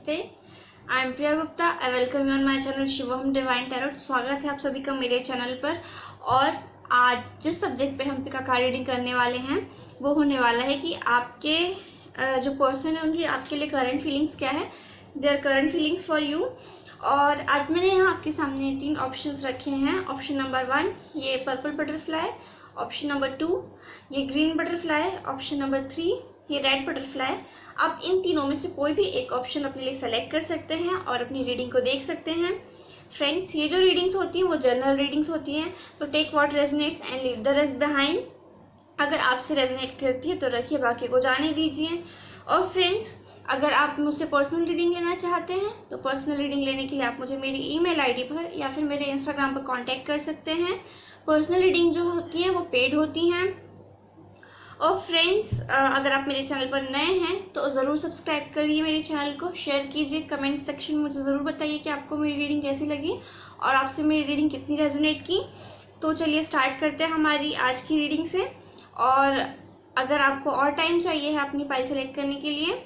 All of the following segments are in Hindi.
नमस्ते, I am Priya Gupta. I welcome you on my channel Shivam divine tarot. स्वागत है आप सभी का मेरे चैनल पर। और आज जिस सब्जेक्ट पे हम पिका कार्ड रीडिंग करने वाले हैं वो होने वाला है कि आपके जो पर्सन है उनकी आपके लिए करंट फीलिंग्स क्या है, their current feelings for you. और आज मैंने यहाँ आपके सामने 3 ऑप्शंस रखे हैं। ऑप्शन नंबर 1 ये पर्पल बटरफ्लाई, ऑप्शन नंबर 2 ये ग्रीन बटरफ्लाई, ऑप्शन नंबर 3 ये रेड बटरफ्लाई। आप इन तीनों में से कोई भी एक ऑप्शन अपने लिए सेलेक्ट कर सकते हैं और अपनी रीडिंग को देख सकते हैं। फ्रेंड्स, ये जो रीडिंग्स होती हैं वो जनरल रीडिंग्स होती हैं, तो take what resonates and leave the rest behind. अगर आपसे रेजोनेट करती है तो रखिए, बाकी को जाने दीजिए। और फ्रेंड्स, अगर आप मुझसे पर्सनल रीडिंग लेना चाहते हैं तो पर्सनल रीडिंग लेने के लिए आप मुझे मेरी ईमेल आईडी पर या फिर मेरे इंस्टाग्राम पर कांटेक्ट कर सकते हैं। पर्सनल रीडिंग जो होती हैं वो पेड होती हैं। और फ्रेंड्स, अगर आप मेरे चैनल पर नए हैं तो ज़रूर सब्सक्राइब करिए मेरे चैनल को, शेयर कीजिए, कमेंट सेक्शन में मुझे ज़रूर बताइए कि आपको मेरी रीडिंग कैसी लगी और आपसे मेरी रीडिंग कितनी रेजोनेट की। तो चलिए स्टार्ट करते हैं हमारी आज की रीडिंग से। और अगर आपको और टाइम चाहिए है अपनी फाइल सेलेक्ट करने के लिए,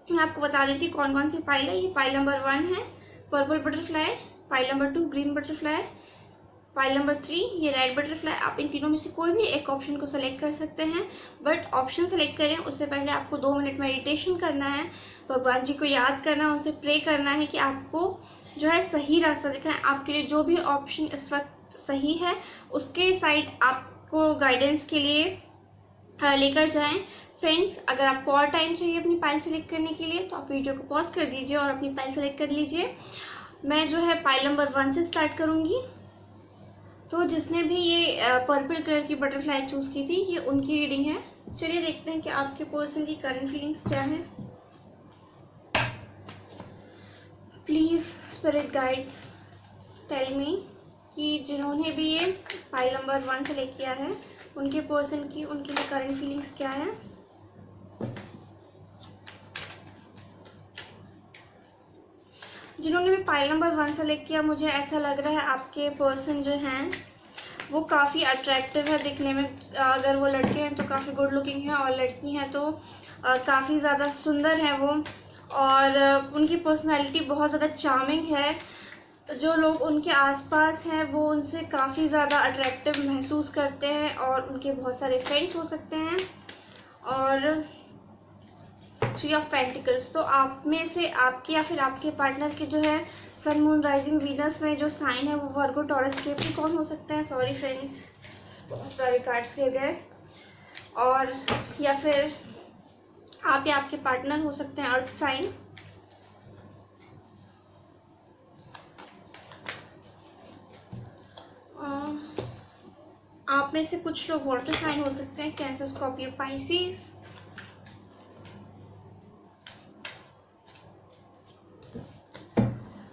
मैं आपको बता देती हूँ कौन कौन सी फाइल है। ये फाइल नंबर 1 है purple butterfly, file number 2 green butterfly, file number 3 ये रेड बटरफ्लाई। आप इन तीनों में से कोई भी एक ऑप्शन को सेलेक्ट कर सकते हैं, बट ऑप्शन सेलेक्ट करें उससे पहले आपको 2 मिनट मेडिटेशन करना है, भगवान जी को याद करना है, उनसे प्रे करना है कि आपको जो है सही रास्ता दिखाएं। आपके लिए जो भी ऑप्शन इस वक्त सही है उसके साइड आपको गाइडेंस के लिए लेकर जाएं। फ्रेंड्स, अगर आपको और टाइम चाहिए अपनी फाइल सेलेक्ट करने के लिए तो आप वीडियो को पॉज कर दीजिए और अपनी फाइल सेलेक्ट कर लीजिए। मैं जो है फाइल नंबर 1 से स्टार्ट करूँगी। तो जिसने भी ये पर्पल कलर की बटरफ्लाई चूज की थी ये उनकी रीडिंग है। चलिए देखते हैं कि आपके पर्सन की करंट फीलिंग्स क्या है। Please spirit guides tell me कि जिन्होंने भी ये फाइल नंबर 1 सेलेक्ट किया है उनके पर्सन की उनके लिए करंट फीलिंग्स क्या है। जिन्होंने भी फाइल नंबर 1 सेलेक्ट किया, मुझे ऐसा लग रहा है आपके पर्सन जो हैं वो काफ़ी अट्रैक्टिव है दिखने में। अगर वो लड़के हैं तो काफ़ी गुड लुकिंग है और लड़की हैं तो काफ़ी ज़्यादा सुंदर है वो। और उनकी पर्सनालिटी बहुत ज़्यादा चार्मिंग है। जो लोग उनके आसपास हैं वो उनसे काफ़ी ज़्यादा अट्रैक्टिव महसूस करते हैं और उनके बहुत सारे फ्रेंड्स हो सकते हैं। और 3 ऑफ पेंटिकल्स, तो आप में से आपके या फिर आपके पार्टनर के जो है सन मून राइजिंग वीनस में जो साइन है वो वर्गो टॉरस कैप्रिकॉर्न हो सकते हैं। सॉरी फ्रेंड्स, बहुत सारे कार्ड्स गिर गए। और या फिर आप या आपके पार्टनर हो सकते हैं अर्थ साइन। आप में से कुछ लोग वाटर साइन हो सकते हैं, cancer, Scorpio, Pisces.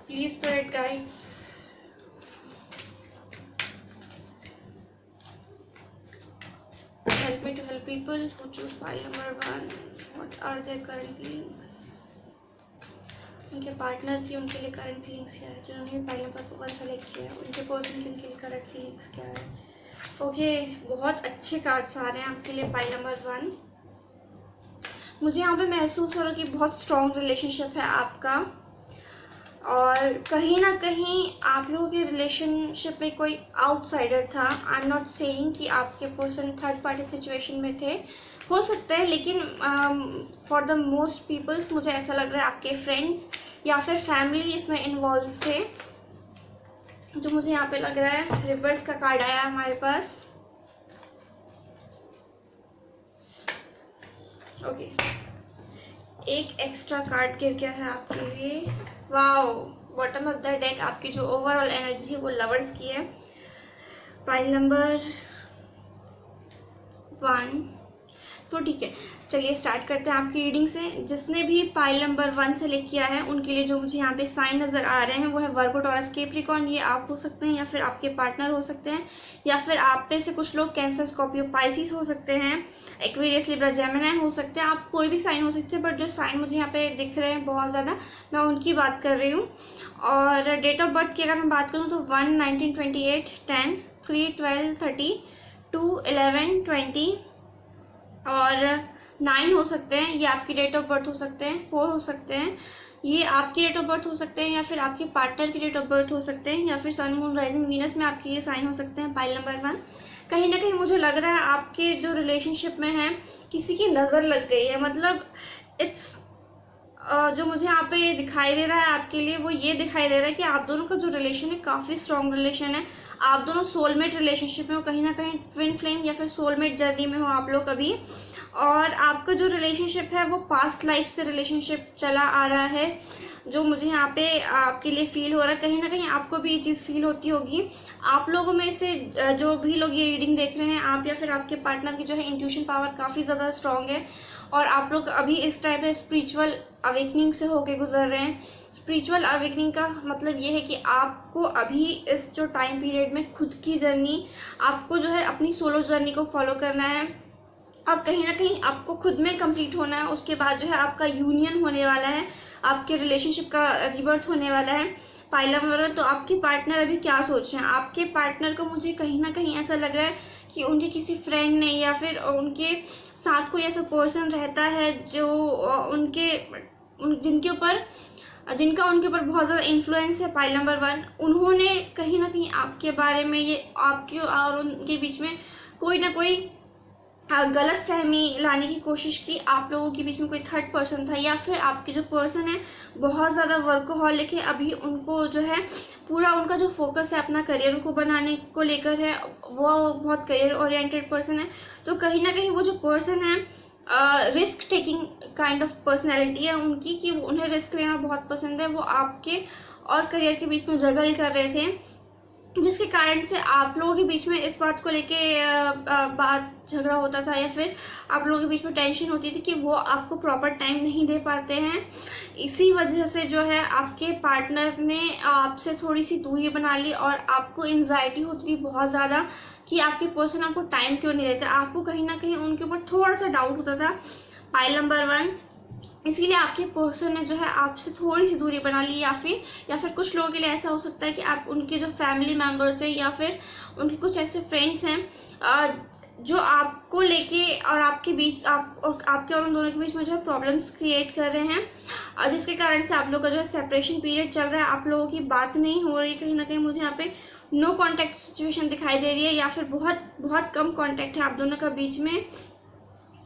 Please spirit guides help me to help people who choose file number 1. What are their current feelings? उनके पार्टनर की उनके लिए करंट फीलिंग्स क्या है। जिन्होंने फाइल नंबर 1 सेलेक्ट किया है उनके पर्सन की उनके लिए करंट फीलिंग्स क्या है। ओके, बहुत अच्छे कार्ड्स आ रहे हैं आपके लिए फाइल नंबर 1। मुझे यहाँ पे महसूस हो रहा है कि बहुत स्ट्रॉन्ग रिलेशनशिप है आपका और कहीं ना कहीं आप लोगों के रिलेशनशिप में कोई आउटसाइडर था। आई एम नॉट सेइंग कि आपके पर्सन थर्ड पार्टी सिचुएशन में थे, हो सकते हैं, लेकिन फॉर द मोस्ट पीपल्स मुझे ऐसा लग रहा है आपके फ्रेंड्स या फिर फैमिली इसमें इन्वॉल्व थे। जो मुझे यहाँ पे लग रहा है रिवर्स का कार्ड आया हमारे पास। ओके, एक एक्स्ट्रा कार्ड गिर गया है आपके लिए। Wow, bottom of the deck आपकी जो ओवरऑल एनर्जी है वो लवर्स की है। फाइल नंबर 1, तो ठीक है, चलिए स्टार्ट करते हैं आपकी रीडिंग से। जिसने भी फाइल नंबर 1 सेलेक्ट किया है उनके लिए जो मुझे यहाँ पे साइन नज़र आ रहे हैं वो है वर्गो टॉरस कैप्रिकॉर्न। ये आप हो सकते हैं या फिर आपके पार्टनर हो सकते हैं या फिर आप में से कुछ लोग कैंसर, स्कॉर्पियो, पाइसिस हो सकते हैं, एक्वेरियस, लिब्रा, जेमिनी हो सकते हैं। आप कोई भी साइन हो सकते हैं, बट जो साइन मुझे यहाँ पे दिख रहे हैं बहुत ज़्यादा, मैं उनकी बात कर रही हूँ। और डेट ऑफ बर्थ की अगर मैं बात करूँ तो 1 1928 10 3 12 30 2 11 20 और 9 हो सकते हैं। ये आपकी डेट ऑफ बर्थ हो सकते हैं, 4 हो सकते हैं, ये आपकी डेट ऑफ बर्थ हो सकते हैं या फिर आपके पार्टनर की डेट ऑफ बर्थ हो सकते हैं या फिर सन मून राइजिंग वीनस में आपके ये साइन हो सकते हैं। पाइल नंबर 1, कहीं ना कहीं मुझे लग रहा है आपके जो रिलेशनशिप में है किसी की नज़र लग गई है। मतलब इट्स जो मुझे यहाँ पे दिखाई दे रहा है आपके लिए वो ये दिखाई दे रहा है कि आप दोनों का जो रिलेशन है काफ़ी स्ट्रॉन्ग रिलेशन है। आप दोनों सोलमेट रिलेशनशिप में हो, कहीं ना कहीं ट्विन फ्लेम या फिर सोलमेट जर्नी में हो आप लोग अभी। और आपका जो रिलेशनशिप है वो पास्ट लाइफ से रिलेशनशिप चला आ रहा है, जो मुझे यहाँ पे आपके लिए फील हो रहा है। कहीं ना कहीं आपको भी ये चीज़ फील होती होगी। आप लोगों में से जो भी लोग ये रीडिंग देख रहे हैं, आप या फिर आपके पार्टनर की जो है इंट्यूशन पावर काफ़ी ज़्यादा स्ट्रॉन्ग है और आप लोग अभी इस टाइम पे स्पिरिचुअल अवेकनिंग से होके गुजर रहे हैं। स्पिरिचुअल अवेकनिंग का मतलब ये है कि आपको अभी इस जो टाइम पीरियड में खुद की जर्नी, आपको जो है अपनी सोलो जर्नी को फॉलो करना है। अब कहीं ना कहीं आपको खुद में कंप्लीट होना है। उसके बाद जो है आपका यूनियन होने वाला है, आपके रिलेशनशिप का रिबर्थ होने वाला है। पाइल नंबर 1, तो आपके पार्टनर अभी क्या सोच रहे हैं? आपके पार्टनर को मुझे कहीं ना कहीं ऐसा लग रहा है कि उनके किसी फ्रेंड ने या फिर उनके साथ कोई ऐसा पर्सन रहता है जो जिनका उनके ऊपर बहुत ज़्यादा इन्फ्लुएंस है। पाइल नंबर 1, उन्होंने कहीं ना कहीं आपके बारे में, ये आपके और उनके बीच में कोई ना कोई गलत फहमी लाने की कोशिश की। आप लोगों के बीच में कोई थर्ड पर्सन था या फिर आपके जो पर्सन है बहुत ज़्यादा वर्कोहॉलिक है। अभी उनको जो है पूरा उनका जो फोकस है अपना करियर को बनाने को लेकर है, वो बहुत करियर ओरिएंटेड पर्सन है। तो कहीं ना कहीं वो जो पर्सन है risk taking kind of personality है उनकी, कि उन्हें रिस्क लेना बहुत पसंद है। वो आपके और करियर के बीच में जगल कर रहे थे, जिसके कारण से आप लोगों के बीच में इस बात को लेके बात झगड़ा होता था या फिर आप लोगों के बीच में टेंशन होती थी कि वो आपको प्रॉपर टाइम नहीं दे पाते हैं। इसी वजह से जो है आपके पार्टनर ने आपसे थोड़ी सी दूरी बना ली और आपको एंजाइटी होती थी बहुत ज़्यादा कि आपके पर्सन आपको टाइम क्यों नहीं देते। आपको कहीं ना कहीं उनके ऊपर थोड़ा सा डाउट होता था। पाइल नंबर 1, इसीलिए आपके पर्सन ने जो है आपसे थोड़ी सी दूरी बना ली। या फिर कुछ लोगों के लिए ऐसा हो सकता है कि आप उनके जो फैमिली मेम्बर्स हैं या फिर उनके कुछ ऐसे फ्रेंड्स हैं जो आपको लेके और आपके बीच आपके और उन दोनों के बीच में जो है प्रॉब्लम्स क्रिएट कर रहे हैं, जिसके कारण से आप लोगों का जो है सेपरेशन पीरियड चल रहा है। आप लोगों की बात नहीं हो रही, कहीं ना कहीं मुझे यहाँ पे नो कॉन्टैक्ट सिचुएशन दिखाई दे रही है या फिर बहुत बहुत कम कॉन्टैक्ट है आप दोनों का बीच में।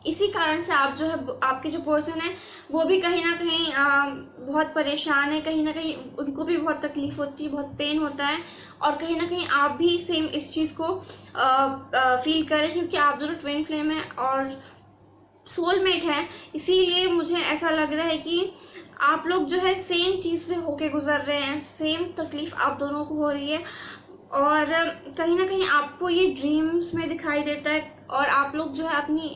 इसी कारण से आप जो है आपके जो पर्सन है वो भी कहीं ना कहीं बहुत परेशान है। कहीं ना कहीं उनको भी बहुत तकलीफ होती है, बहुत पेन होता है और कहीं ना कहीं आप भी सेम इस चीज़ को फील करें, क्योंकि आप दोनों ट्विन फ्लेम है और सोलमेट है। इसीलिए मुझे ऐसा लग रहा है कि आप लोग जो है सेम चीज़ से होके गुजर रहे हैं, सेम तकलीफ आप दोनों को हो रही है और कहीं ना कहीं आपको ये ड्रीम्स में दिखाई देता है। और आप लोग जो है अपनी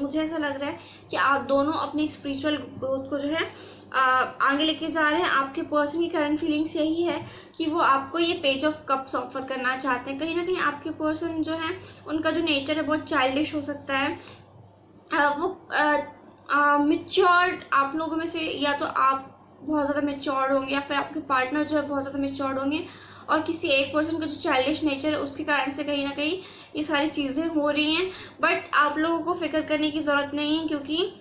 मुझे ऐसा लग रहा है कि आप दोनों अपनी स्पिरिचुअल ग्रोथ को जो है आगे लेके जा रहे हैं। आपके पर्सन की करंट फीलिंग्स यही है कि वो आपको ये पेज ऑफ कप्स ऑफर करना चाहते हैं। कहीं ना कहीं आपके पर्सन जो है उनका जो नेचर है बहुत चाइल्डिश हो सकता है। वो मेच्योर्ड आप लोगों में से या तो आप बहुत ज़्यादा मेच्योर्ड होंगे या फिर आपके पार्टनर जो है बहुत ज़्यादा मेच्योर्ड होंगे और किसी एक पर्सन का जो चाइल्डिश नेचर है उसके कारण से कहीं ना कहीं ये सारी चीज़ें हो रही हैं। बट आप लोगों को फिक्र करने की ज़रूरत नहीं है, क्योंकि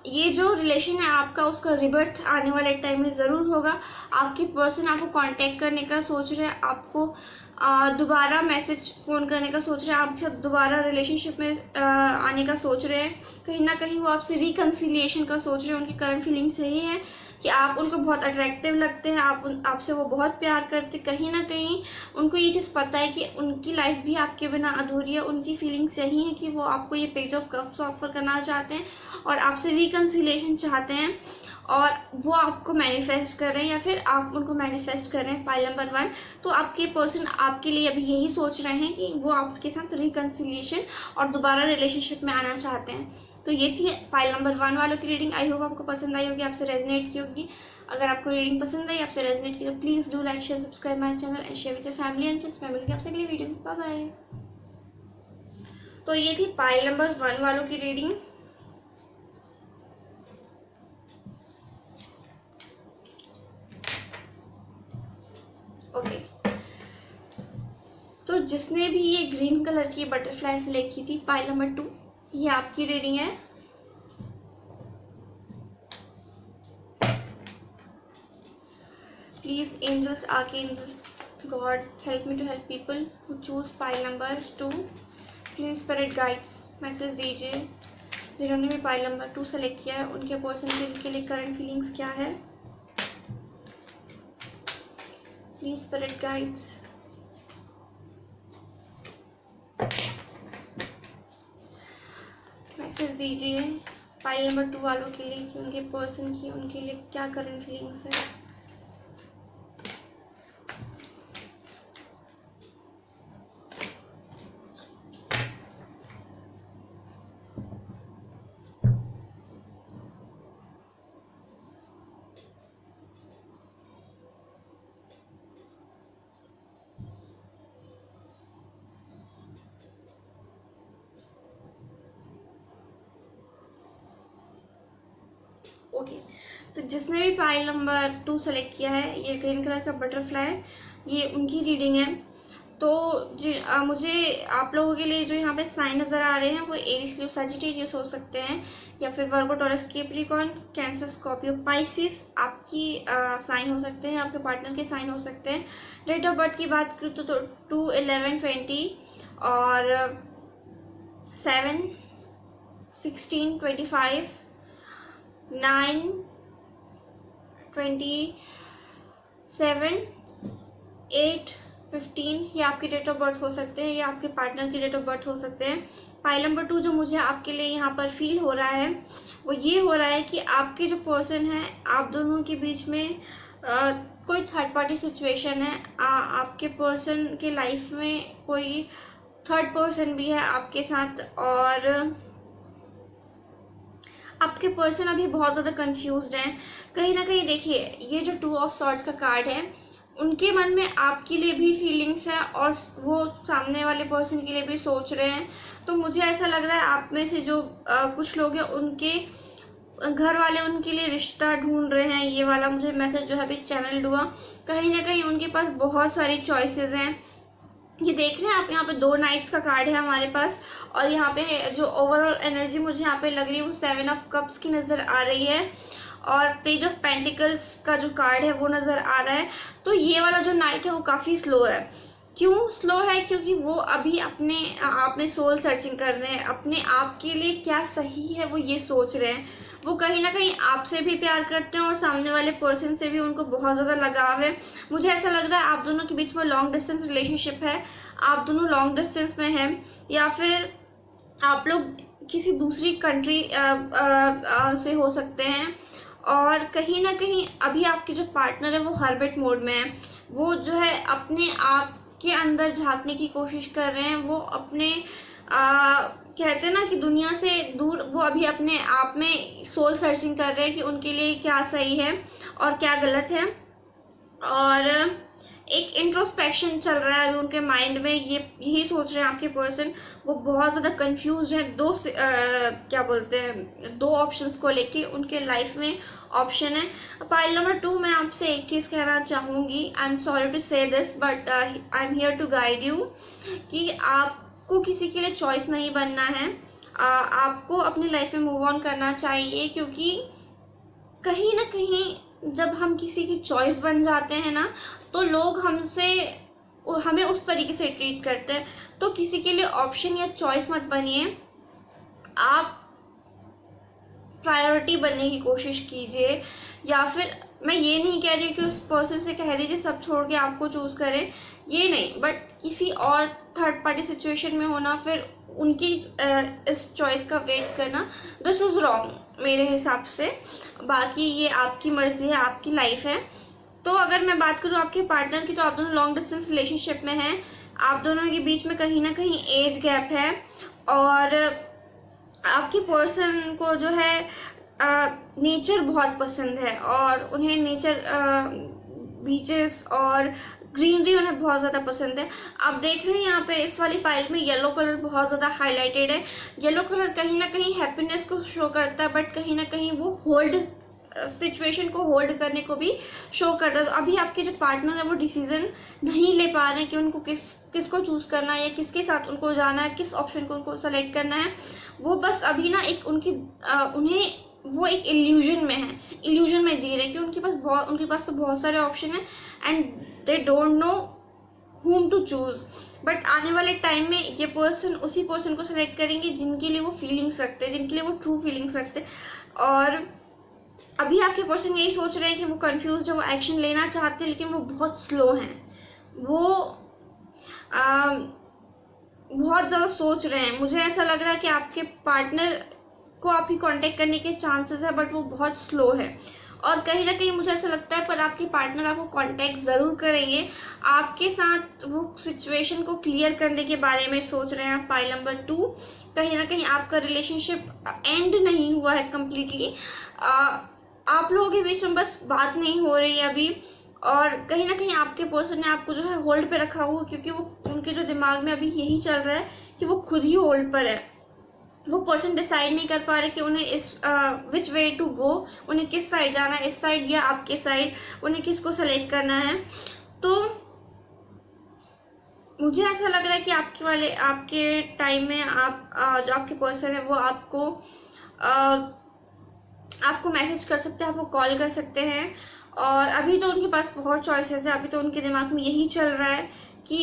ये जो रिलेशन है आपका उसका रिबर्थ आने वाले टाइम में ज़रूर होगा। आपके पर्सन आपको कांटेक्ट करने का सोच रहे हैं, आपको दोबारा मैसेज फ़ोन करने का सोच रहे हैं, आपसे दोबारा रिलेशनशिप में आने का सोच रहे हैं। कहीं ना कहीं वो आपसे रिकन्सिलिएशन का सोच रहे हैं। उनकी करंट फीलिंग्स यही है कि आप उनको बहुत अट्रैक्टिव लगते हैं, आपसे वो बहुत प्यार करते। कहीं ना कहीं उनको ये चीज़ पता है कि उनकी लाइफ भी आपके बिना अधूरी है। उनकी फीलिंग्स यही है कि वो आपको ये पेज ऑफ कप्स ऑफर करना चाहते हैं और आपसे रिकन्सिलिएशन चाहते हैं और वो आपको मैनिफेस्ट कर रहे हैं या फिर आप उनको मैनिफेस्ट कर रहे हैं। पाइल नंबर 1, तो आपके पर्सन आपके लिए अभी यही सोच रहे हैं कि वो आपके साथ रिकन्सिलिएशन और दोबारा रिलेशनशिप में आना चाहते हैं। तो ये थी पाइल नंबर 1 वालों की रीडिंग। आई होप आपको पसंद आई होगी, आपसे रेजोनेट की होगी। अगर आपको रीडिंग पसंद आई, आपसे रेजोनेट की, तो please do like, share, subscribe my channel and share with your family and friends. मैं मिलूंगी आपसे अगली वीडियो में। Bye bye. तो ये थी पाइल नंबर 1 वालों की रीडिंग। ओके, तो जिसने भी ये ग्रीन कलर की बटरफ्लाई सेलेक्ट की थी, पाइल नंबर 2, ये आपकी रीडिंग है। Please, angels, archangels, God, help me to help people who choose pile number 2. Please spirit guides, message दीजिए जिन्होंने भी पाइल नंबर 2 सेलेक्ट किया है, उनके पर्सन के लिए करंट फीलिंग्स क्या है। Please spirit guides. मैसेज दीजिए पाइल नंबर 2 वालों के लिए कि उनके पर्सन की उनके लिए क्या करंट फीलिंग्स है। ओके तो जिसने भी पाइल नंबर 2 सेलेक्ट किया है, ये ग्रीन कलर का बटरफ्लाई, ये उनकी रीडिंग है। तो मुझे आप लोगों के लिए जो यहाँ पे साइन नज़र आ रहे हैं वो एरीज, लियो, सजिटेरियस हो सकते हैं, या फिर Virgo, Taurus, Capricorn, Cancer, Scorpio, Pisces आपकी साइन हो सकते हैं, आपके पार्टनर के साइन हो सकते हैं। डेट ऑफ बर्थ की बात करूँ तो 2, 11, 20 और 7, 16, 25, 9, 27, 8, 15 ये आपकी डेट ऑफ बर्थ हो सकते हैं, या आपके पार्टनर की डेट ऑफ बर्थ हो सकते हैं। पाइल नंबर 2 जो मुझे आपके लिए यहाँ पर फील हो रहा है वो ये हो रहा है कि आपके जो पर्सन है, आप दोनों के बीच में कोई थर्ड पार्टी सिचुएशन है। आपके पर्सन के लाइफ में कोई थर्ड पर्सन भी है आपके साथ, और आपके पर्सन अभी बहुत ज़्यादा कंफ्यूज्ड हैं कहीं ना कहीं। देखिए ये जो 2 ऑफ सॉर्ड्स का कार्ड है, उनके मन में आपके लिए भी फीलिंग्स है और वो सामने वाले पर्सन के लिए भी सोच रहे हैं। तो मुझे ऐसा लग रहा है आप में से जो कुछ लोग हैं, उनके घर वाले उनके लिए रिश्ता ढूंढ रहे हैं। ये वाला मुझे मैसेज जो है अभी चैनल हुआ, कहीं ना कहीं उनके पास बहुत सारी चॉइसेस हैं। ये देख रहे हैं आप, यहाँ पे 2 नाइट्स का कार्ड है हमारे पास, और यहाँ पे जो ओवरऑल एनर्जी मुझे यहाँ पे लग रही है वो 7 ऑफ कप्स की नज़र आ रही है, और पेज ऑफ पेंटिकल्स का जो कार्ड है वो नज़र आ रहा है। तो ये वाला जो नाइट है वो काफ़ी स्लो है। क्यों स्लो है? क्योंकि वो अभी अपने आप में सोल सर्चिंग कर रहे हैं, अपने आप के लिए क्या सही है वो ये सोच रहे हैं। वो कहीं ना कहीं आपसे भी प्यार करते हैं और सामने वाले पर्सन से भी उनको बहुत ज़्यादा लगाव है। मुझे ऐसा लग रहा है आप दोनों के बीच में लॉन्ग डिस्टेंस रिलेशनशिप है, आप दोनों लॉन्ग डिस्टेंस में हैं, या फिर आप लोग किसी दूसरी कंट्री से हो सकते हैं। और कहीं ना कहीं अभी आपके जो पार्टनर है वो हर्बिट मोड में है। वो जो है अपने आप के अंदर झांकने की कोशिश कर रहे हैं। वो अपने कहते हैं ना कि दुनिया से दूर, वो अभी अपने आप में सोल सर्चिंग कर रहे हैं कि उनके लिए क्या सही है और क्या गलत है। और एक इंट्रोस्पेक्शन चल रहा है अभी उनके माइंड में, ये यही सोच रहे हैं आपके पर्सन। वो बहुत ज़्यादा कंफ्यूज है क्या बोलते हैं, 2 ऑप्शंस को लेके उनके लाइफ में ऑप्शन है। पाइल नंबर 2 मैं आपसे एक चीज़ कहना चाहूँगी, I am sorry to say this but I am here to guide you, कि आपको किसी के लिए चॉइस नहीं बनना है। आपको अपनी लाइफ में मूव ऑन करना चाहिए, क्योंकि कहीं ना कहीं जब हम किसी की चॉइस बन जाते हैं ना, तो लोग हमें उस तरीके से ट्रीट करते हैं। तो किसी के लिए ऑप्शन या चॉइस मत बनिए, आप प्रायोरिटी बनने की कोशिश कीजिए। या फिर मैं ये नहीं कह रही कि उस पर्सन से कह दीजिए सब छोड़ के आपको चूज करें, ये नहीं, बट किसी और थर्ड पार्टी सिचुएशन में होना, फिर उनकी इस चॉइस का वेट करना, दिस इज रॉन्ग मेरे हिसाब से। बाकी ये आपकी मर्जी है, आपकी लाइफ है। तो अगर मैं बात करूँ आपके पार्टनर की, तो आप दोनों लॉन्ग डिस्टेंस रिलेशनशिप में हैं। आप दोनों के बीच में कहीं ना कहीं एज गैप है, और आपकी पर्सन को जो है नेचर बहुत पसंद है, और उन्हें नेचर बीचेस और ग्रीनरी उन्हें बहुत ज़्यादा पसंद है। आप देख रहे हैं यहाँ पे इस वाली पाइल में येलो कलर बहुत ज़्यादा हाईलाइटेड है। येलो कलर कहीं ना कहीं हैप्पीनेस को शो करता है, बट कहीं ना कहीं वो होल्ड सिचुएशन को होल्ड करने को भी शो करता है। तो अभी आपके जो पार्टनर है वो डिसीजन नहीं ले पा रहे हैं कि उनको किसको चूज करना है, या किसके साथ उनको जाना है, किस ऑप्शन को उनको सेलेक्ट करना है। वो बस अभी ना एक उन्हें वो एक इल्यूजन में है, इल्यूजन में जी रहे हैं कि उनके पास तो बहुत सारे ऑप्शन है and they don't know whom to choose. But आने वाले टाइम में ये पर्सन उसी पर्सन को सेलेक्ट करेंगे जिनके लिए वो फीलिंग्स रखते हैं, जिनके लिए वो ट्रू फीलिंग्स रखते हैं। और अभी आपके पर्सन यही सोच रहे हैं कि वो कंफ्यूज है, वो एक्शन लेना चाहते हैं लेकिन वो बहुत स्लो हैं, वो बहुत ज़्यादा सोच रहे हैं। मुझे ऐसा लग रहा है कि आपके पार्टनर को आप ही कांटेक्ट करने के चांसेस है बट वो बहुत स्लो है। और कहीं ना कहीं मुझे ऐसा लगता है पर आपके पार्टनर आपको कांटेक्ट ज़रूर करेंगे, आपके साथ वो सिचुएशन को क्लियर करने के बारे में सोच रहे हैं। पाइल नंबर 2, कहीं ना कहीं आपका रिलेशनशिप एंड नहीं हुआ है कम्प्लीटली, आप लोगों के बीच में बस बात नहीं हो रही है अभी। और कहीं ना कहीं आपके पर्सन ने आपको जो है होल्ड पे रखा हुआ, क्योंकि वो उनके जो दिमाग में अभी यही चल रहा है कि वो खुद ही होल्ड पर है। वो पर्सन डिसाइड नहीं कर पा रहे कि उन्हें इस विच वे टू गो, उन्हें किस साइड जाना है, इस साइड या आपके साइड, उन्हें किसको सेलेक्ट करना है। तो मुझे ऐसा लग रहा है कि आपके टाइम में जो आपके पर्सन है वो आपको मैसेज कर सकते हैं, आपको कॉल कर सकते हैं। और अभी तो उनके पास बहुत चॉइसेस है, अभी तो उनके दिमाग में यही चल रहा है कि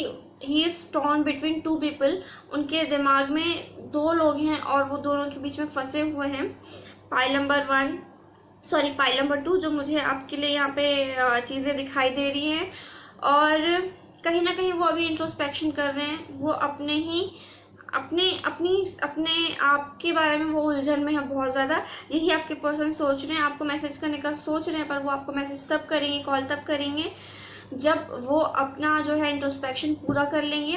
he is torn between two people. उनके दिमाग में दो लोग हैं और वो दोनों के बीच में फंसे हुए हैं। पाइल नंबर 2 जो मुझे आपके लिए यहाँ पे चीज़ें दिखाई दे रही हैं। और कहीं ना कहीं वो अभी इंट्रोस्पेक्शन कर रहे हैं, वो अपने आप के बारे में वो उलझन में है बहुत ज़्यादा। यही आपके पर्सन सोच रहे हैं, आपको मैसेज करने का सोच रहे हैं, पर वो आपको मैसेज तब करेंगे, कॉल तब करेंगे जब वो अपना जो है इंट्रोस्पेक्शन पूरा कर लेंगे।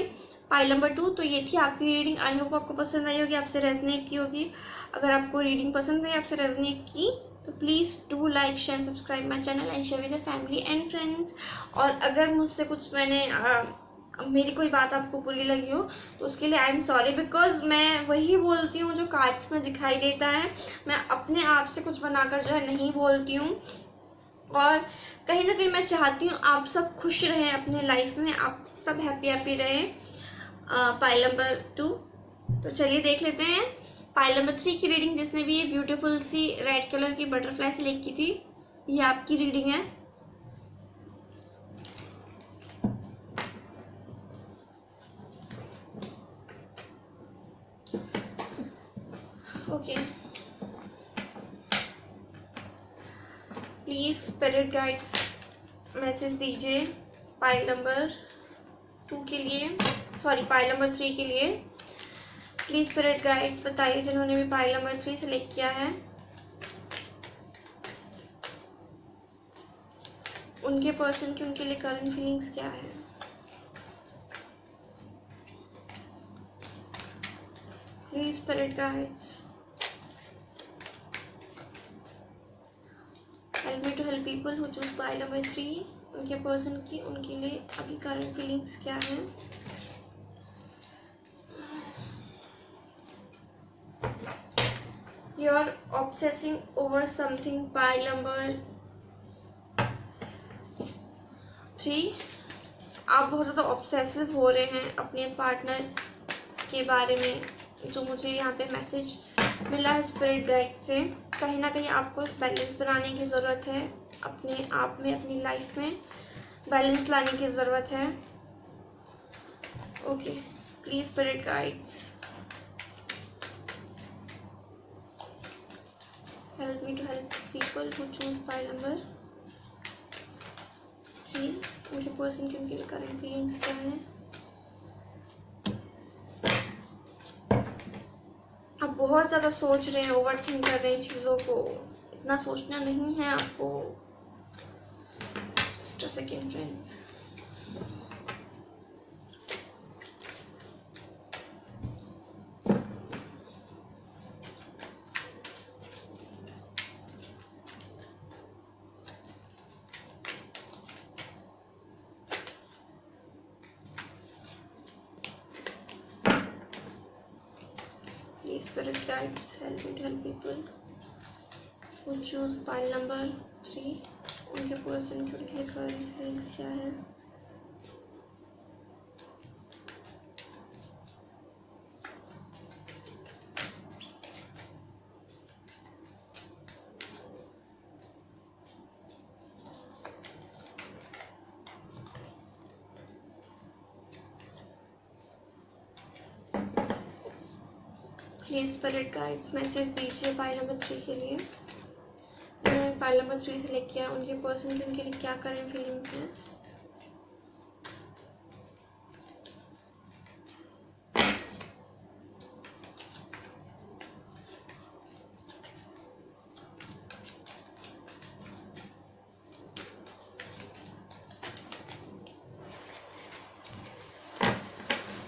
पाइल नंबर 2, तो ये थी आपकी रीडिंग। आई होप आपको पसंद आई होगी, आपसे रेजनेट की होगी। अगर आपको रीडिंग पसंद आई, आपसे रेजनेट की, तो please do like share subscribe my channel and share with your family and friends. और अगर मुझसे कुछ मेरी कोई बात आपको बुरी लगी हो तो उसके लिए आई एम सॉरी, बिकॉज मैं वही बोलती हूँ जो कार्ड्स में दिखाई देता है। मैं अपने आप से कुछ बनाकर जो है नहीं बोलती हूँ। और कहीं ना कहीं मैं चाहती हूँ आप सब खुश रहें अपने लाइफ में, आप सब हैप्पी रहें। पाइल नंबर 2, तो चलिए देख लेते हैं पाइल नंबर 3 की रीडिंग। जिसने भी ये ब्यूटीफुल सी रेड कलर की बटरफ्लाई सिलेक्ट की थी, ये आपकी रीडिंग है। Okay, please spirit guides message दीजिए पाइल नंबर 2 के लिए, पाइल नंबर 3 के लिए। प्लीज स्पिरिट गाइड्स बताइए जिन्होंने भी पाइल नंबर 3 सेलेक्ट किया है, उनके पर्सन की उनके लिए करंट फीलिंग्स क्या है। Please spirit guides help me to help people who choose pile number 3। उनके पर्सन की उनके लिए अभी करंट फीलिंग्स क्या है। You are obsessing over something, pile number 3। आप बहुत ज़्यादा ऑब्सेसिव हो रहे हैं अपने पार्टनर के बारे में, जो मुझे यहाँ पे मैसेज मिला है स्पिरिट गाइड से। कहीं ना कहीं आपको बैलेंस बनाने की ज़रूरत है अपने आप में, अपनी लाइफ में बैलेंस लाने की ज़रूरत है। Okay, please spirit guides help me to help people who choose pile number 3। उनके पर्सन की उनके करंट फीलिंग्स क्या है। आप बहुत ज़्यादा सोच रहे हैं, ओवर थिंक कर रहे हैं चीज़ों को, इतना सोचना नहीं है आपको। Just a second friends. Spirit guides help me to help people who choose pile number 3। उनके पर्सन की उनके करंट फीलिंग्स क्या है। प्लीज स्पिरिट गाइड्स मैसेज दीजिए पाइल नंबर 3 के लिए। मैंने पाइल नंबर 3 सेलेक्ट किया, उनके पर्सन की उनके लिए क्या करें फीलिंग्स हैं।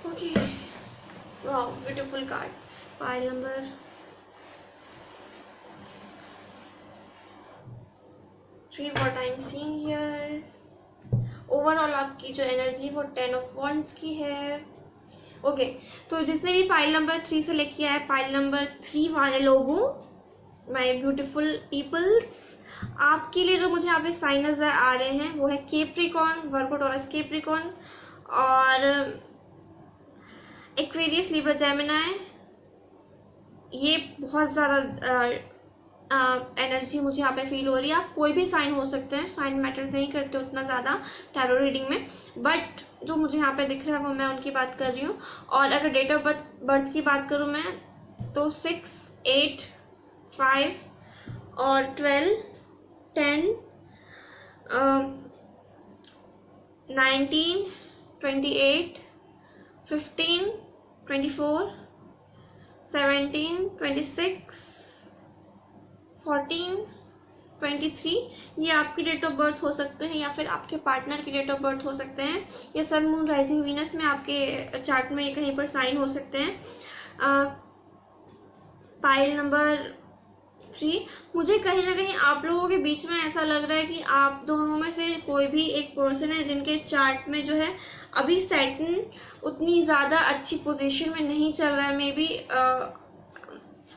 Okay, wow, beautiful cards. Pile number 3, what I'm seeing here. Overall आपकी जो एनर्जी वो 10 ऑफ वॉन्ड्स की है। ओके, तो जिसने भी पाइल नंबर 3 सेलेक्ट किया है, पाइल नंबर 3 वाले लोगों, माय ब्यूटीफुल पीपल्स, आपके लिए जो मुझे यहाँ पे साइन नजर आ रहे हैं वो है कैप्रिकॉर्न, वर्गो, टॉरस, कैप्रिकॉर्न और एक्वेरियस, लिब्रा, जेमिनी। ये बहुत ज़्यादा एनर्जी मुझे यहाँ पे फील हो रही है। आप कोई भी साइन हो सकते हैं, साइन मैटर नहीं करते उतना ज़्यादा टैरो रीडिंग में, बट जो मुझे यहाँ पे दिख रहा है वो मैं उनकी बात कर रही हूँ। और अगर डेट ऑफ बर्थ की बात करूँ मैं तो 6, 8, 5 और 12, 10, 19, 28, 15, 24, 17, 26, 14, 23 ये आपकी डेट ऑफ बर्थ हो सकते हैं, या फिर आपके पार्टनर की डेट ऑफ बर्थ हो सकते हैं, या सन, मून, राइजिंग, वीनस में आपके चार्ट में ये कहीं पर साइन हो सकते हैं। पाइल नंबर 3, मुझे कहीं ना कहीं आप लोगों के बीच में ऐसा लग रहा है कि आप दोनों में से कोई भी एक पर्सन है जिनके चार्ट में जो है अभी सैटर्न उतनी ज़्यादा अच्छी पोजीशन में नहीं चल रहा है। मे बी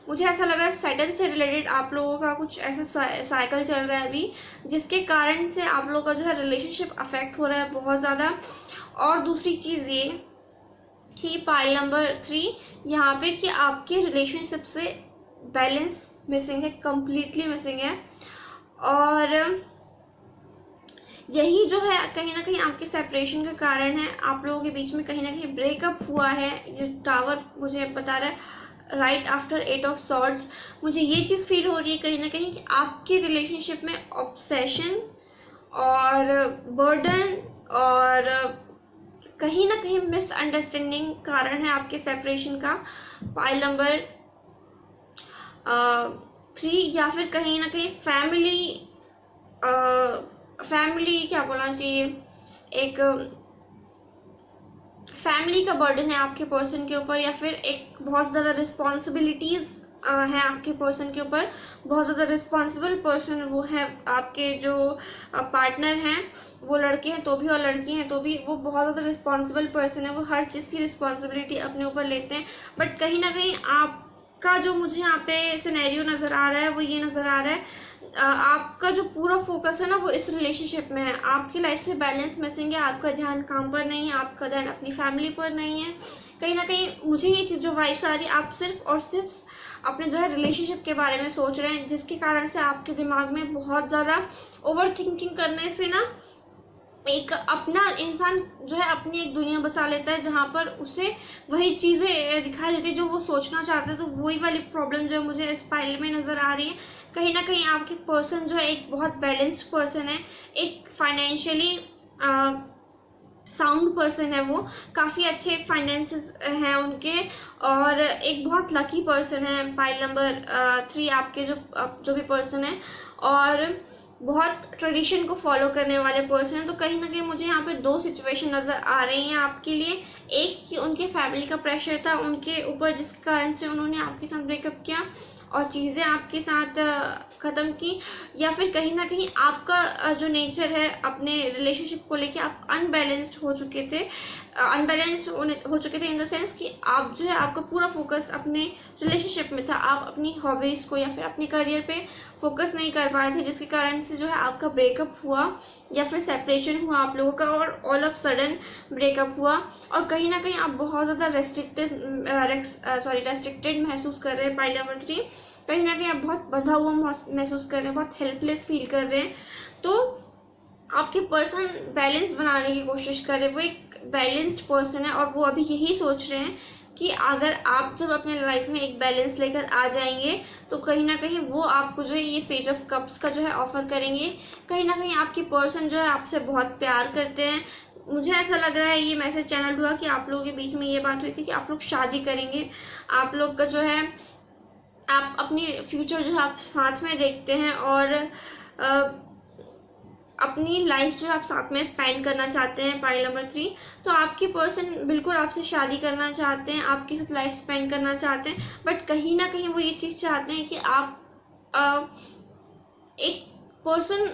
मुझे ऐसा लग रहा है सैटर्न से रिलेटेड आप लोगों का कुछ ऐसा साइकिल चल रहा है अभी, जिसके कारण से आप लोगों का जो है रिलेशनशिप अफेक्ट हो रहा है बहुत ज़्यादा। और दूसरी चीज़ ये कि पाइल नंबर 3 यहाँ पे कि आपके रिलेशनशिप से बैलेंस मिसिंग है, कम्प्लीटली मिसिंग है। और यही जो है कहीं ना कहीं आपके सेपरेशन का कारण है। आप लोगों के बीच में कहीं ना कहीं ब्रेकअप हुआ है। जो टावर मुझे बता रहा है राइट आफ्टर 8 ऑफ सॉर्ड्स, मुझे ये चीज़ फील हो रही है कहीं ना कहीं कि आपके रिलेशनशिप में ऑब्सेशन और बर्डन और कहीं ना कहीं मिसअंडरस्टैंडिंग कारण है आपके सेपरेशन का। पाइल नंबर 3, या फिर कहीं ना कहीं फैमिली क्या बोलना चाहिए, एक फैमिली का बर्डन है आपके पर्सन के ऊपर, या फिर एक बहुत ज़्यादा रिस्पॉन्सिबिलिटीज़ है आपके पर्सन के ऊपर। बहुत ज़्यादा रिस्पॉन्सिबल पर्सन वो है आपके जो पार्टनर हैं, वो लड़के हैं तो भी और लड़की हैं तो भी, वो बहुत ज़्यादा रिस्पॉन्सिबल पर्सन है। वो हर चीज़ की रिस्पॉन्सिबिलिटी अपने ऊपर लेते हैं। बट कहीं ना कहीं आपका जो मुझे यहाँ पे सिनेरियो नज़र आ रहा है वो ये नज़र आ रहा है आपका जो पूरा फोकस है ना वो इस रिलेशनशिप में है। आपकी लाइफ से बैलेंस मिसिंग है, आपका ध्यान काम पर नहीं है, आपका ध्यान अपनी फैमिली पर नहीं है। कहीं ना कहीं मुझे ये चीज़ जो वाइब्स आ रही है, आप सिर्फ और सिर्फ अपने जो है रिलेशनशिप के बारे में सोच रहे हैं, जिसके कारण से आपके दिमाग में बहुत ज़्यादा ओवर थिंकिंग करने से ना एक अपना इंसान जो है अपनी एक दुनिया बसा लेता है जहाँ पर उसे वही चीज़ें दिखाई देती है जो वो सोचना चाहता है। तो वही वाली प्रॉब्लम जो मुझे इस फाइल में नज़र आ रही है। कहीं ना कहीं आपके पर्सन जो है एक बहुत बैलेंस्ड पर्सन है, एक फाइनेंशियली साउंड पर्सन है, वो काफ़ी अच्छे फाइनेंसेस हैं उनके, और एक बहुत लकी पर्सन है। पाइल नंबर 3 आपके जो भी पर्सन है, और बहुत ट्रेडिशन को फॉलो करने वाले पर्सन है। तो कहीं ना कहीं मुझे यहाँ पे 2 सिचुएशन नज़र आ रही हैं आपके लिए। एक कि उनके फैमिली का प्रेशर था उनके ऊपर, जिसके कारण से उन्होंने आपके साथ ब्रेकअप किया और चीज़ें आपके साथ ख़त्म की, या फिर कहीं ना कहीं आपका जो नेचर है अपने रिलेशनशिप को लेके आप अनबैलेंस्ड हो चुके थे। इन द सेंस कि आप जो है आपका पूरा फोकस अपने रिलेशनशिप में था, आप अपनी हॉबीज़ को या फिर अपने करियर पे फोकस नहीं कर पाए थे, जिसके कारण से जो है आपका ब्रेकअप हुआ या फिर सेपरेशन हुआ आप लोगों का, और ऑल ऑफ सडन ब्रेकअप हुआ। और कहीं ना कहीं आप बहुत ज़्यादा रेस्ट्रिक्टेड महसूस कर रहे हैं। पाइल नंबर 3, कहीं ना कहीं आप बहुत बंधा हुआ महसूस कर रहे हैं, बहुत हेल्पलेस फील कर रहे हैं। तो आपके पर्सन बैलेंस बनाने की कोशिश कर रहे हैं। वो एक बैलेंस्ड पर्सन है और वो अभी यही सोच रहे हैं कि अगर आप जब अपने लाइफ में एक बैलेंस लेकर आ जाएंगे तो कहीं ना कहीं वो आपको जो है ये पेज ऑफ कप्स का जो है ऑफर करेंगे। कहीं ना कहीं आपकी पर्सन जो है आपसे बहुत प्यार करते हैं। मुझे ऐसा लग रहा है ये मैसेज चैनल हुआ कि आप लोगों के बीच में ये बात हुई थी कि आप लोग शादी करेंगे। आप लोग का जो है आप अपनी फ्यूचर जो है आप साथ में देखते हैं और अपनी लाइफ जो है आप साथ में स्पेंड करना चाहते हैं। पाइल नंबर 3, तो आपकी पर्सन बिल्कुल आपसे शादी करना चाहते हैं, आपके साथ लाइफ स्पेंड करना चाहते हैं, बट कहीं ना कहीं वो ये चीज़ चाहते हैं कि आप एक पर्सन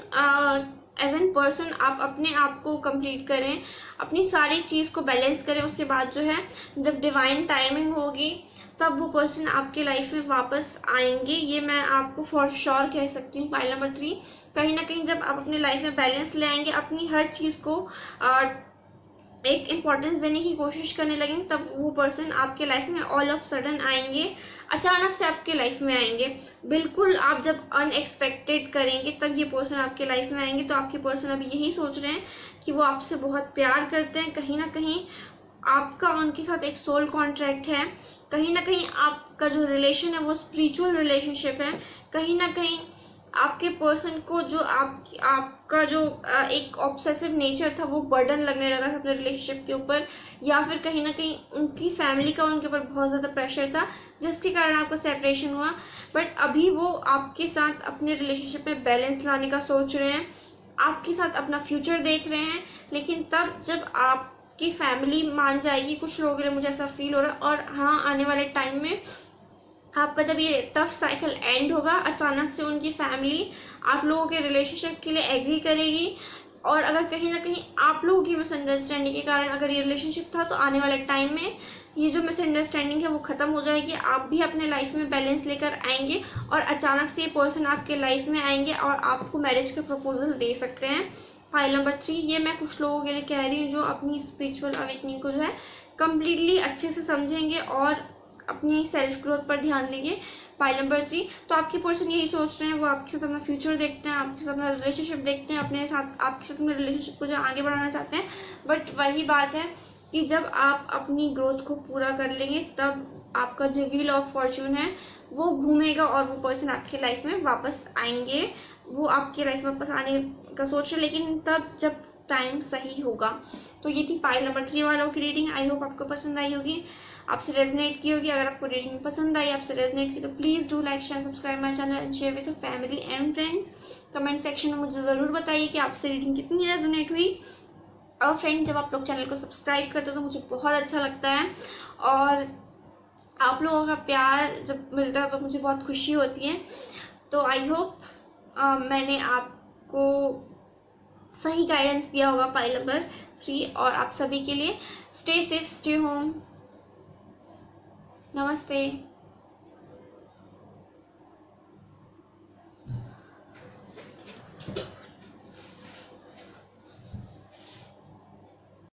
एज एन पर्सन आप अपने आप को कंप्लीट करें, अपनी सारी चीज़ को बैलेंस करें। उसके बाद जो है जब डिवाइन टाइमिंग होगी तब वो पर्सन आपके लाइफ में वापस आएंगे। ये मैं आपको फॉर श्योर कह सकती हूँ। पाइल नंबर 3, कहीं ना कहीं जब आप अपने लाइफ में बैलेंस ले आएंगे, अपनी हर चीज़ को एक इम्पोर्टेंस देने की कोशिश करने लगेंगे, तब वो पर्सन आपके लाइफ में ऑल ऑफ सडन आएंगे, अचानक से आपके लाइफ में आएंगे। बिल्कुल आप जब अनएक्सपेक्टेड करेंगे तब ये पर्सन आपके लाइफ में आएंगे। तो आपके पर्सन अभी यही सोच रहे हैं कि वो आपसे बहुत प्यार करते हैं। कहीं ना कहीं आपका उनके साथ एक सोल कॉन्ट्रैक्ट है। कहीं ना कहीं आपका जो रिलेशन है वो स्पिरिचुअल रिलेशनशिप है। कहीं ना कहीं आपके पर्सन को जो आपका जो एक ऑब्सेसिव नेचर था वो बर्डन लगने लगा था अपने रिलेशनशिप के ऊपर, या फिर कहीं ना कहीं उनकी फैमिली का उनके ऊपर बहुत ज़्यादा प्रेशर था जिसके कारण आपका सेपरेशन हुआ। बट अभी वो आपके साथ अपने रिलेशनशिप में बैलेंस लाने का सोच रहे हैं, आपके साथ अपना फ्यूचर देख रहे हैं। लेकिन तब जब आपकी फैमिली मान जाएगी, कुछ लोगों के लिए मुझे ऐसा फील हो रहा है। और हाँ, आने वाले टाइम में आपका जब ये टफ साइकिल एंड होगा, अचानक से उनकी फैमिली आप लोगों के रिलेशनशिप के लिए एग्री करेगी। और अगर कहीं ना कहीं आप लोगों की मिसअंडरस्टैंडिंग के कारण अगर ये रिलेशनशिप था, तो आने वाले टाइम में ये जो मिसअंडरस्टैंडिंग है वो ख़त्म हो जाएगी। आप भी अपने लाइफ में बैलेंस लेकर आएंगे और अचानक से ये पर्सन आपके लाइफ में आएंगे और आपको मैरिज का प्रपोजल दे सकते हैं। फाइल नंबर 3, ये मैं कुछ लोगों के लिए कह रही हूँ जो अपनी स्पिरिचुअल अवेकनिंग को जो है कम्प्लीटली अच्छे से समझेंगे और अपनी सेल्फ ग्रोथ पर ध्यान देंगे। फाइल नंबर 3, तो आपके पर्सन यही सोच रहे हैं, वो आपके साथ अपना फ्यूचर देखते हैं, आपके साथ अपना रिलेशनशिप देखते हैं, अपने साथ आपके साथ अपने रिलेशनशिप को जो आगे बढ़ाना चाहते हैं। बट वही बात है कि जब आप अपनी ग्रोथ को पूरा कर लेंगे तब आपका जो व्हील ऑफ फॉर्च्यून है वो घूमेगा और वो पर्सन आपके लाइफ में वापस आएंगे। वो आपके लाइफ में वापस आने का सोच रहे, लेकिन तब जब टाइम सही होगा। तो ये थी पाइल नंबर 3 वालों की रीडिंग। आई होप आपको पसंद आई होगी, आपसे रेजोनेट की होगी। अगर आपको रीडिंग पसंद आई, आपसे रेजोनेट की, तो please do like share subscribe my channel and share with your family and friends. Comment section में मुझे ज़रूर बताइए कि आपसे रीडिंग कितनी रेजोनेट हुई। और फ्रेंड्स, जब आप लोग चैनल को सब्सक्राइब करते हो तो मुझे बहुत अच्छा लगता है और आप लोगों का प्यार जब मिलता है तो मुझे बहुत खुशी होती है। तो आई होप मैंने आपको सही गाइडेंस दिया होगा पाइल नंबर 3। और आप सभी के लिए स्टे सेफ, स्टे होम, नमस्ते।